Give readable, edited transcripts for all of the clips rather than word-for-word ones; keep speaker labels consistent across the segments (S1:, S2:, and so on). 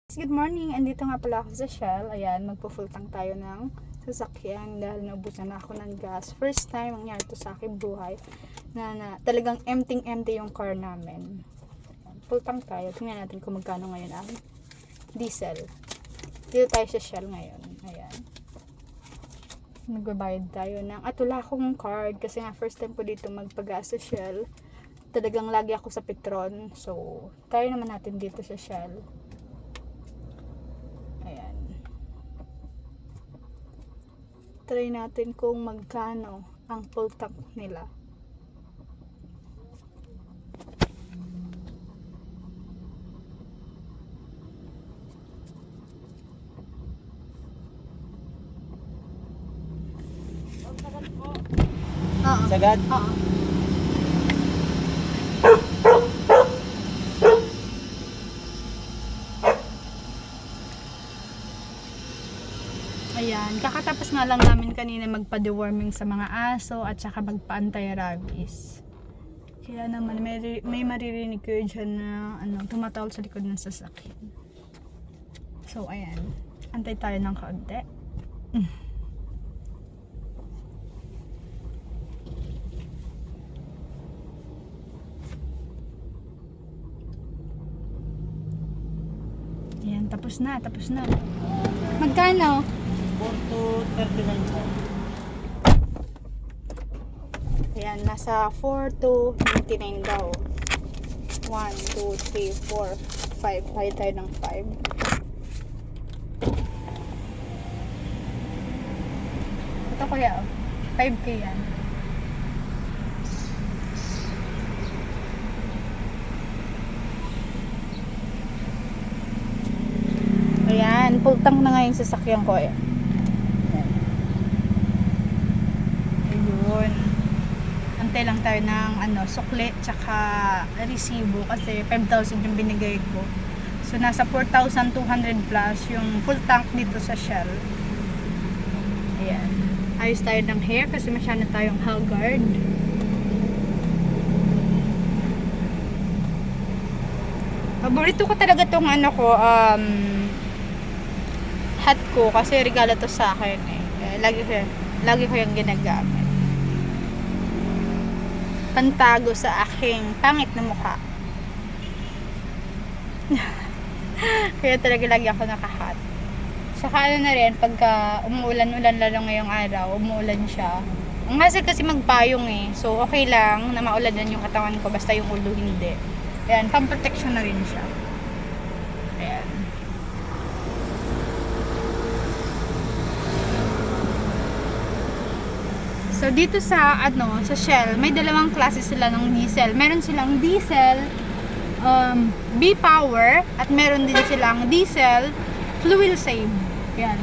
S1: Good morning, andito nga pala ako sa Shell. Ayan, magpo-full tank tayo ng sasakyan dahil naubusan na ako ng gas. First time nangyari to sa aking buhay na talagang empty yung car namin. Full tank tayo. Tingnan natin kung magkano ngayon ang diesel. Dito tayo sa Shell ngayon. Ayan. Nagbabayad tayo ng wala akong card kasi nga first time ko dito magpagas sa Shell. Talagang lagi ako sa Petron. So, tayo naman natin dito sa Shell. Ayan. Try natin kung magkano ang full tank nila.
S2: Sagad?
S1: Oo. Ayan, kakatapos nga lang namin kanina magpa-deworming sa mga aso at saka magpa-anti-rabies. Kaya naman may maririnig kayo dyan na tumatawal sa likod ng sasakyan. So ayan, antay tayo ng kaunti. Ayan, tapos na. Magkano?
S2: 4 to 39 po.
S1: Ayan, nasa 4 to 99 daw. 1, 2, 3, 4, 5. Tayo tayo ng 5. Ito kuya, 5K yan. Ayan, full tank na nga yung sasakyan ko eh. Ayun. Antay lang tayo ng sukli tsaka resibo kasi 5,000 yung binigay ko. So nasa 4,200 plus yung full tank dito sa Shell. Ayan. Ayos tayo ng hair kasi masyado tayong haggard. Paborito ko talaga tong hat ko kasi regalo to sa akin eh. Lagi ko yung ginagamit. Pantago sa aking pangit na mukha. Kaya talaga lagi ako naka-hat. Saka na rin, pagka umuulan-ulan lalo ngayong araw, umuulan siya. Ang hassle kasi magpayong eh. So okay lang na maulanan yung katawan ko basta yung ulo hindi. Ayan, pang-protection na rin siya. Ayan. So dito sa sa Shell, may dalawang klase sila ng diesel. Meron silang diesel B-Power at meron din silang diesel fuel save. Yan.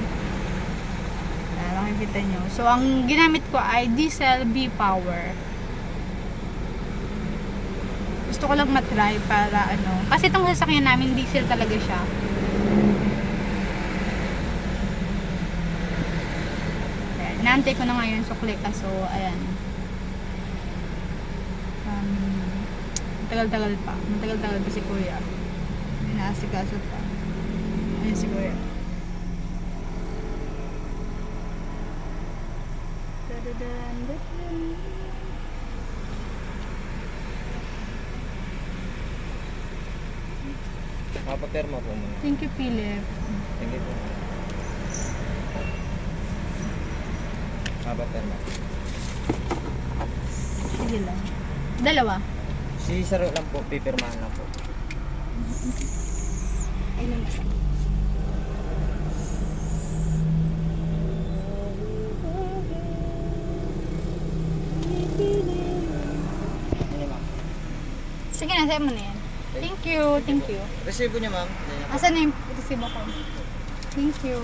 S1: Makikita nyo. So ang ginamit ko ay diesel B-Power. Gusto ko lang matry para kasi itong sasakyan namin diesel talaga siya. Inaantay ko na ngayon sukli kaso ayan. Matagal-tagal pa si kuya. Inaasikaso pa. Ayan si kuya.
S2: Mapaperma po muna.
S1: Thank you, Philip.
S2: Thank you po. Mapaperma.
S1: Sige lang. Dalawa.
S2: Si Saro lang po, pipirmahan lang po.
S1: Ay naman.
S2: Ano ma'am?
S1: Sige na, sa'yo mo na yan. Thank you.
S2: Resibo niya ma'am.
S1: Asan na yung resibo ko? Thank you.